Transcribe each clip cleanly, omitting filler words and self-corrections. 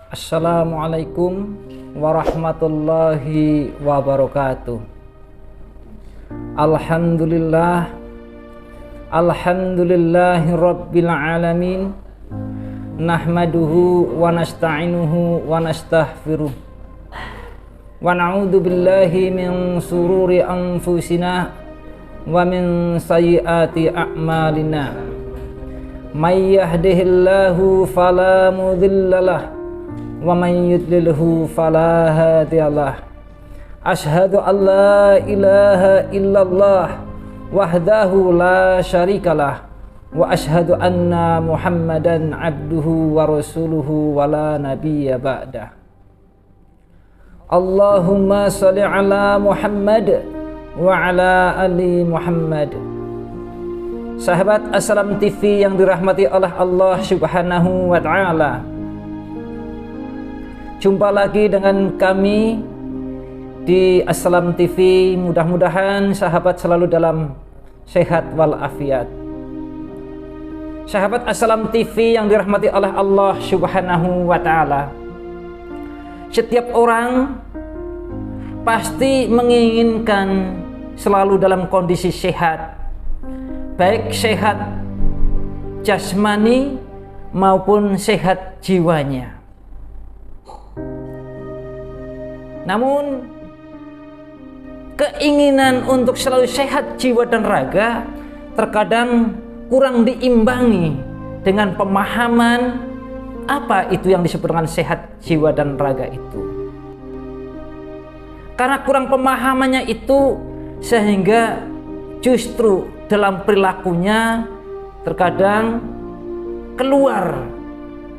Assalamualaikum warahmatullahi wabarakatuh. Alhamdulillahi rabbil alamin. Nahmaduhu wa nasta'inuhu wa nastaghfiruh. Wa na'udzu billahi min sururi anfusina wa min sayyiati a'malina. May yahdihillahu fala mudhillalah wa man yudlilhu fala hadiyalah. Asyhadu an la ilaha illallah wahdahu la syarikalah wa asyhadu anna Muhammadan abduhu wa rasuluhu wa la nabiyya ba'dah. Allahumma shalli ala Muhammad wa ala ali Muhammad. Sahabat Assalam TV yang dirahmati oleh Allah Subhanahu wa ta'ala, jumpa lagi dengan kami di Assalam TV. Mudah-mudahan sahabat selalu dalam sehat walafiat. Sahabat Assalam TV yang dirahmati oleh Allah Subhanahu wa ta'ala, setiap orang pasti menginginkan selalu dalam kondisi sehat, baik sehat jasmani maupun sehat jiwanya. Namun keinginan untuk selalu sehat jiwa dan raga terkadang kurang diimbangi dengan pemahaman apa itu yang disebut dengan sehat jiwa dan raga itu. Karena kurang pemahamannya itu, sehingga justru dalam perilakunya terkadang keluar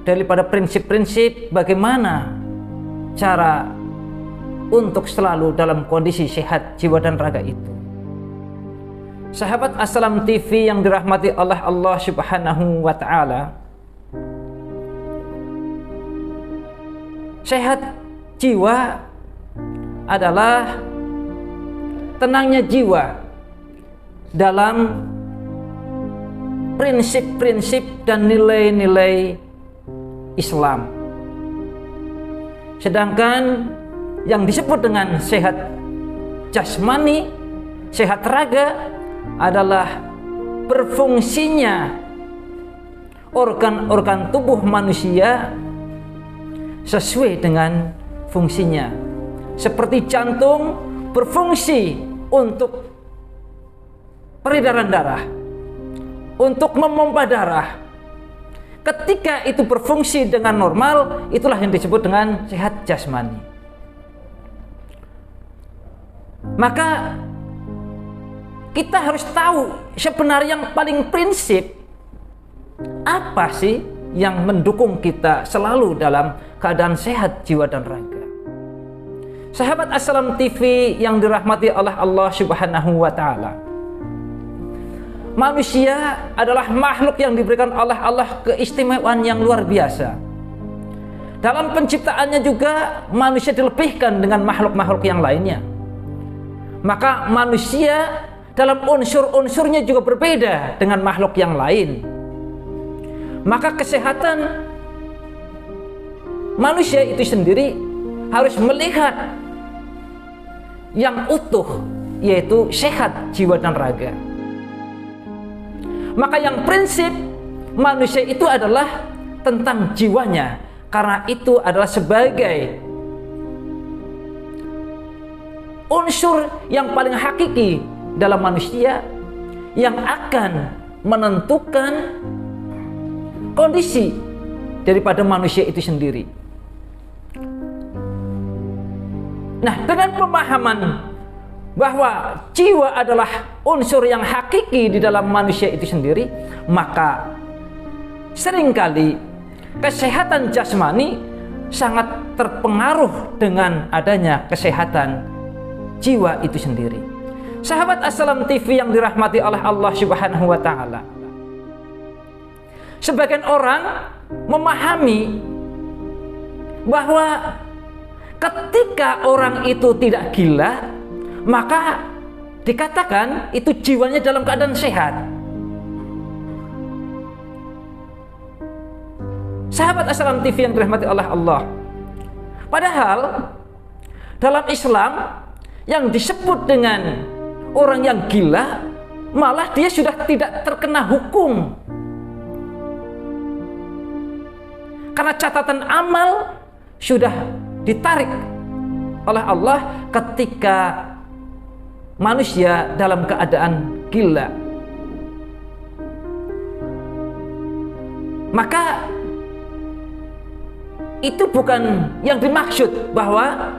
daripada prinsip-prinsip bagaimana cara untuk selalu dalam kondisi sehat jiwa dan raga itu. Sahabat Assalam TV yang dirahmati oleh Allah Subhanahu wa ta'ala, sehat jiwa adalah tenangnya jiwa dalam prinsip-prinsip dan nilai-nilai Islam. Sedangkan yang disebut dengan sehat jasmani, sehat raga adalah berfungsinya organ-organ tubuh manusia sesuai dengan fungsinya. Seperti jantung berfungsi untuk peredaran darah, untuk memompa darah. Ketika itu berfungsi dengan normal, itulah yang disebut dengan sehat jasmani. Maka kita harus tahu sebenarnya yang paling prinsip apa sih yang mendukung kita selalu dalam keadaan sehat jiwa dan raga. Sahabat Assalam TV yang dirahmati oleh Allah Subhanahu wa ta'ala, manusia adalah makhluk yang diberikan oleh Allah keistimewaan yang luar biasa. Dalam penciptaannya juga manusia dilebihkan dengan makhluk-makhluk yang lainnya. Maka manusia dalam unsur-unsurnya juga berbeda dengan makhluk yang lain. Maka kesehatan manusia itu sendiri harus melihat yang utuh, yaitu sehat jiwa dan raga. Maka yang prinsip manusia itu adalah tentang jiwanya, karena itu adalah sebagai unsur yang paling hakiki dalam manusia yang akan menentukan kondisi daripada manusia itu sendiri. Nah, dengan pemahaman bahwa jiwa adalah unsur yang hakiki di dalam manusia itu sendiri, maka seringkali kesehatan jasmani sangat terpengaruh dengan adanya kesehatan jiwa itu sendiri. Sahabat Assalam TV yang dirahmati oleh Allah Subhanahu wa ta'ala, sebagian orang memahami bahwa ketika orang itu tidak gila, maka dikatakan itu jiwanya dalam keadaan sehat. Sahabat Assalam TV yang dirahmati oleh Allah, Padahal dalam Islam yang disebut dengan orang yang gila, malah dia sudah tidak terkena hukum. Karena catatan amal sudah ditarik oleh Allah ketika manusia dalam keadaan gila. Maka itu bukan yang dimaksud, bahwa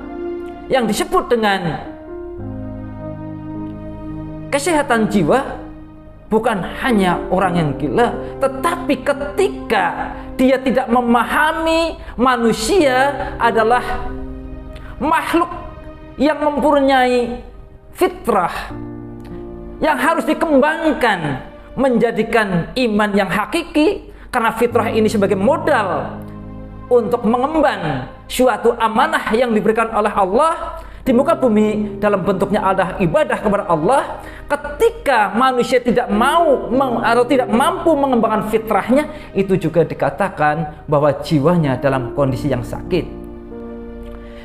yang disebut dengan kesehatan jiwa bukan hanya orang yang gila, tetapi ketika dia tidak memahami manusia adalah makhluk yang mempunyai fitrah yang harus dikembangkan, menjadikan iman yang hakiki, karena fitrah ini sebagai modal untuk mengemban suatu amanah yang diberikan oleh Allah di muka bumi dalam bentuknya adalah ibadah kepada Allah. Ketika manusia tidak mau atau tidak mampu mengembangkan fitrahnya, itu juga dikatakan bahwa jiwanya dalam kondisi yang sakit.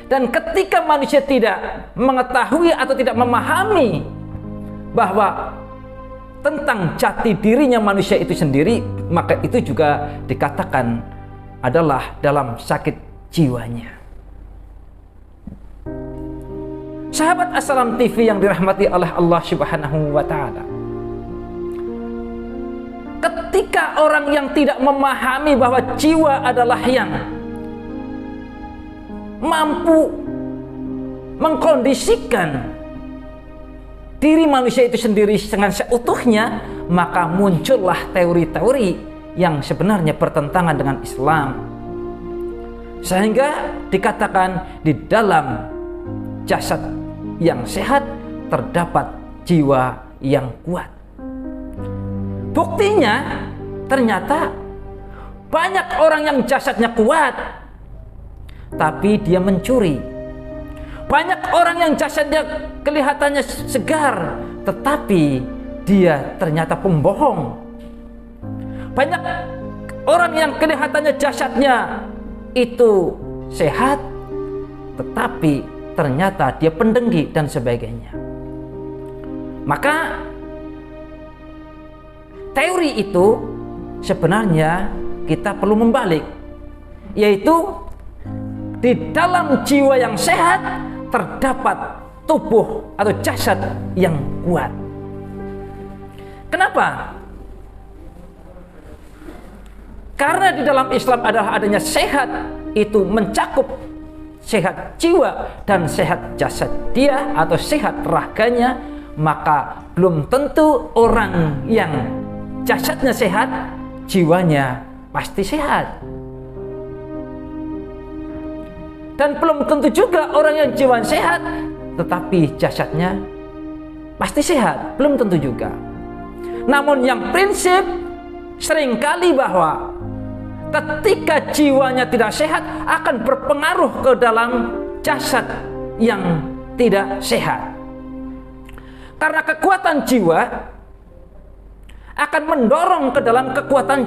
Dan ketika manusia tidak mengetahui atau tidak memahami bahwa tentang jati dirinya manusia itu sendiri, maka itu juga dikatakan adalah dalam sakit jiwanya. Sahabat Assalam TV yang dirahmati oleh Allah Subhanahu wa Ta'ala, ketika orang yang tidak memahami bahwa jiwa adalah yang mampu mengkondisikan diri manusia itu sendiri dengan seutuhnya, maka muncullah teori-teori yang sebenarnya bertentangan dengan Islam, sehingga dikatakan di dalam jasad yang sehat terdapat jiwa yang kuat. Buktinya ternyata banyak orang yang jasadnya kuat tapi dia mencuri. Banyak orang yang jasadnya kelihatannya segar tetapi dia ternyata pembohong. Banyak orang yang kelihatannya jasadnya itu sehat tetapi ternyata dia pendengki dan sebagainya. Maka teori itu sebenarnya kita perlu membalik, yaitu di dalam jiwa yang sehat terdapat tubuh atau jasad yang kuat. Kenapa? Karena di dalam Islam adalah adanya sehat itu mencakup sehat jiwa dan sehat jasad dia atau sehat raganya, maka belum tentu orang yang jasadnya sehat jiwanya pasti sehat. Dan belum tentu juga orang yang jiwanya sehat tetapi jasadnya pasti sehat, belum tentu juga. Namun yang prinsip seringkali bahwa ketika jiwanya tidak sehat akan berpengaruh ke dalam jasad yang tidak sehat. Karena kekuatan jiwa akan mendorong ke dalam kekuatan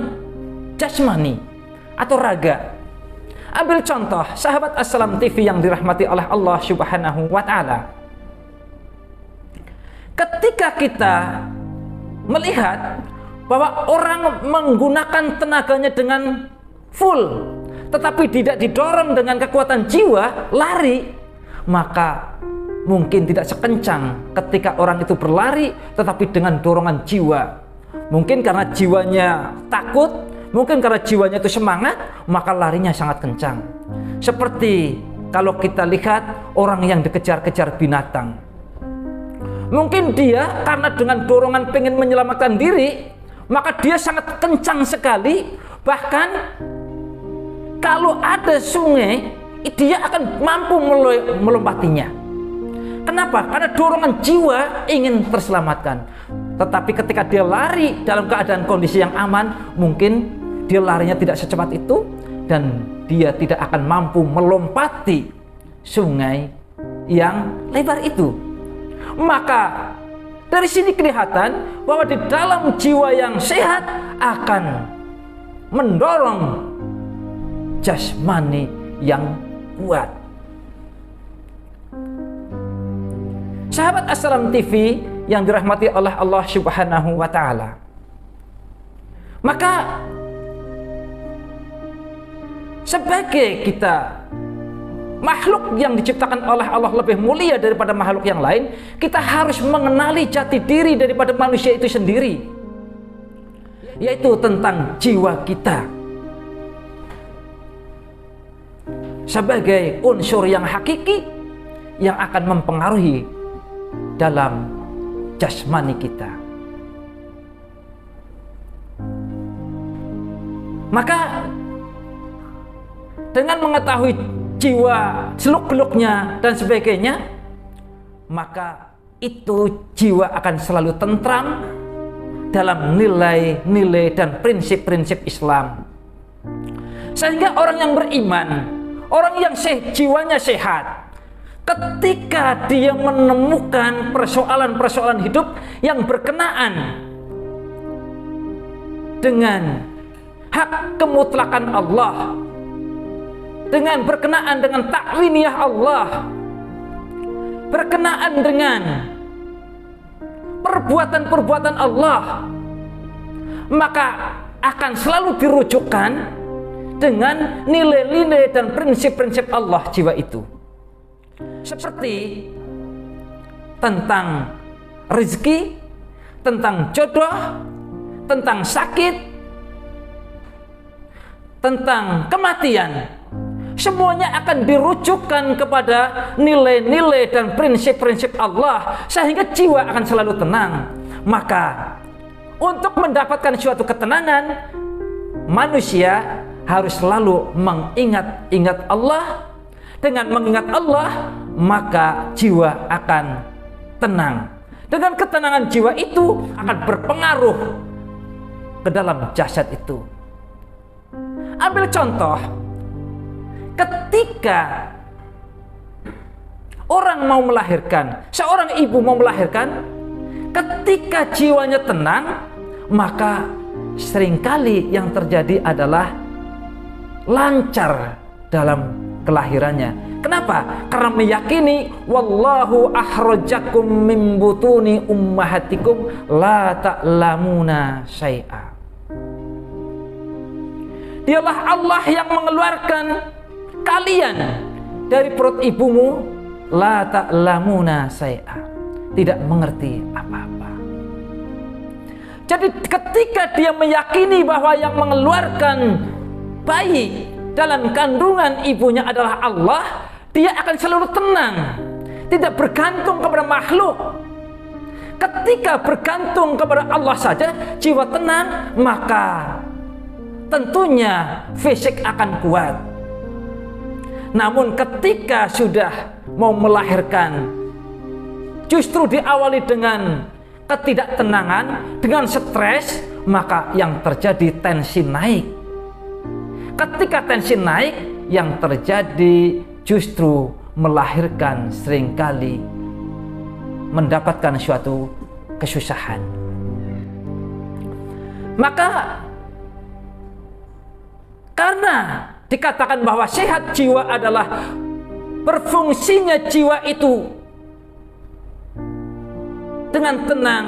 jasmani atau raga. Ambil contoh sahabat Assalam TV yang dirahmati oleh Allah Subhanahu wa Ta'ala. Ketika kita melihat bahwa orang menggunakan tenaganya dengan full tetapi tidak didorong dengan kekuatan jiwa lari, maka mungkin tidak sekencang ketika orang itu berlari tetapi dengan dorongan jiwa. Mungkin karena jiwanya takut, mungkin karena jiwanya itu semangat, maka larinya sangat kencang. Seperti kalau kita lihat orang yang dikejar-kejar binatang, mungkin dia karena dengan dorongan pengen menyelamatkan diri, maka dia sangat kencang sekali. Bahkan kalau ada sungai, dia akan mampu melompatinya. Kenapa? Karena dorongan jiwa ingin terselamatkan. Tetapi ketika dia lari dalam keadaan kondisi yang aman, mungkin dia larinya tidak secepat itu dan dia tidak akan mampu melompati sungai yang lebar itu. Maka dari sini kelihatan bahwa di dalam jiwa yang sehat akan mendorong jasmani yang kuat. Sahabat Assalam TV yang dirahmati oleh Allah Subhanahu wa Ta'ala, maka sebagai kita makhluk yang diciptakan oleh Allah lebih mulia daripada makhluk yang lain, kita harus mengenali jati diri daripada manusia itu sendiri, yaitu tentang jiwa kita sebagai unsur yang hakiki yang akan mempengaruhi dalam jasmani kita. Maka dengan mengetahui jiwa seluk-beluknya dan sebagainya, maka itu jiwa akan selalu tentram dalam nilai-nilai dan prinsip-prinsip Islam. Sehingga orang yang beriman, orang yang jiwanya sehat, ketika dia menemukan persoalan-persoalan hidup yang berkenaan dengan hak kemutlakan Allah, dengan berkenaan dengan takwiniyah Allah, berkenaan dengan perbuatan-perbuatan Allah, maka akan selalu dirujukkan dengan nilai-nilai dan prinsip-prinsip Allah jiwa itu. Seperti tentang rezeki, tentang jodoh, tentang sakit, tentang kematian, semuanya akan dirujukkan kepada nilai-nilai dan prinsip-prinsip Allah, sehingga jiwa akan selalu tenang. Maka untuk mendapatkan suatu ketenangan, manusia harus selalu mengingat-ingat Allah. Dengan mengingat Allah, maka jiwa akan tenang. Dengan ketenangan jiwa itu akan berpengaruh ke dalam jasad itu. Ambil contoh, ketika orang mau melahirkan, seorang ibu mau melahirkan, ketika jiwanya tenang, maka seringkali yang terjadi adalah lancar dalam kelahirannya. Kenapa? Karena meyakini wallahu akhrajakum min butuni ummahatikum la ta'lamuna syai'a. Dialah Allah yang mengeluarkan kalian dari perut ibumu, la ta'lamuna syai'a, tidak mengerti apa-apa. Jadi ketika dia meyakini bahwa yang mengeluarkan bayi dalam kandungan ibunya adalah Allah, dia akan selalu tenang, tidak bergantung kepada makhluk. Ketika bergantung kepada Allah saja jiwa tenang, maka tentunya fisik akan kuat. Namun ketika sudah mau melahirkan, justru diawali dengan ketidaktenangan, dengan stres, maka yang terjadi tensi naik. Ketika tensi naik, yang terjadi justru melahirkan seringkali mendapatkan suatu kesusahan. Maka karena dikatakan bahwa sehat jiwa adalah berfungsinya jiwa itu dengan tenang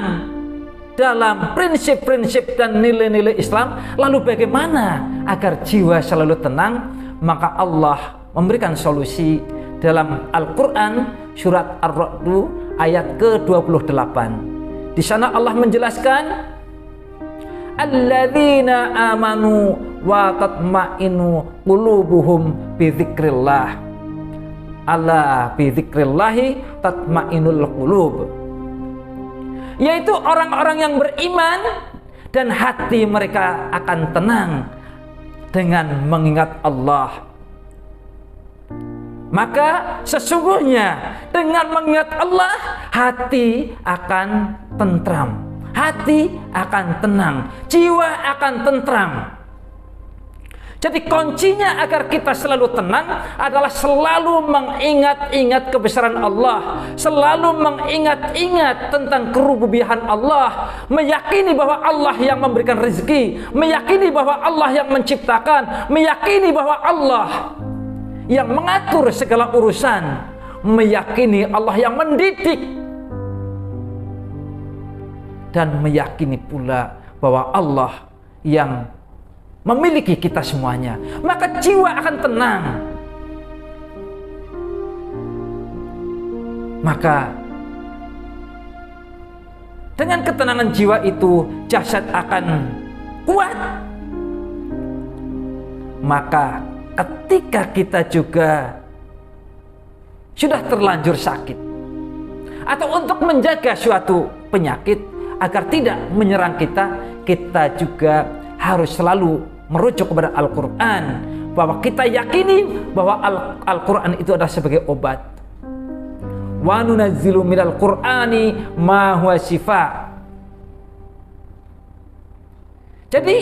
dalam prinsip-prinsip dan nilai-nilai Islam, lalu bagaimana agar jiwa selalu tenang? Maka Allah memberikan solusi dalam Al-Quran surat Ar-Ra'd ayat ke-28. Di sana Allah menjelaskan, alladzina amanu wa tatma'innu qulubuhum bi dzikrillah, ala bi dzikrillahi tatma'innul qulub, yaitu orang-orang yang beriman dan hati mereka akan tenang dengan mengingat Allah. Maka sesungguhnya dengan mengingat Allah, hati akan tentram, hati akan tenang, jiwa akan tentram. Jadi kuncinya agar kita selalu tenang adalah selalu mengingat-ingat kebesaran Allah, selalu mengingat-ingat tentang kerububihan Allah, meyakini bahwa Allah yang memberikan rezeki, meyakini bahwa Allah yang menciptakan, meyakini bahwa Allah yang mengatur segala urusan, meyakini Allah yang mendidik dan meyakini pula bahwa Allah yang memiliki kita semuanya, maka jiwa akan tenang. Maka dengan ketenangan jiwa itu jasad akan kuat. Maka ketika kita juga sudah terlanjur sakit atau untuk menjaga suatu penyakit agar tidak menyerang kita, kita juga harus selalu merujuk kepada Al-Quran, bahwa kita yakini bahwa Al-Quran itu adalah sebagai obat. Wa nunazzilu minal Qur'ani ma huwa shifa. Jadi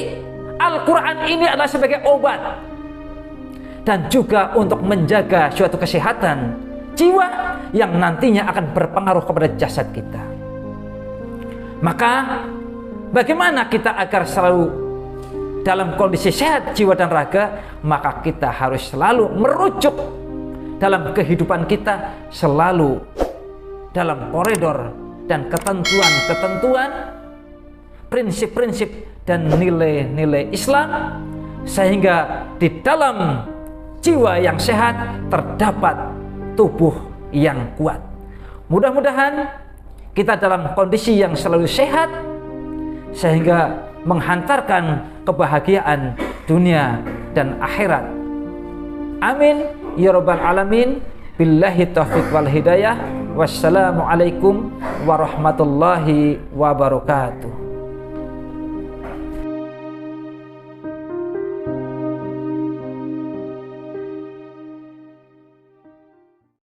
Al-Quran ini adalah sebagai obat dan juga untuk menjaga suatu kesehatan jiwa yang nantinya akan berpengaruh kepada jasad kita. Maka bagaimana kita agar selalu dalam kondisi sehat jiwa dan raga? Maka kita harus selalu merujuk dalam kehidupan kita, selalu dalam koridor dan ketentuan-ketentuan, prinsip-prinsip dan nilai-nilai Islam, sehingga di dalam jiwa yang sehat terdapat tubuh yang kuat. Mudah-mudahan kita dalam kondisi yang selalu sehat sehingga menghantarkan kebahagiaan dunia dan akhirat. Amin ya rabbal alamin. Billahi taufiq wal hidayah. Wassalamualaikum warahmatullahi wabarakatuh.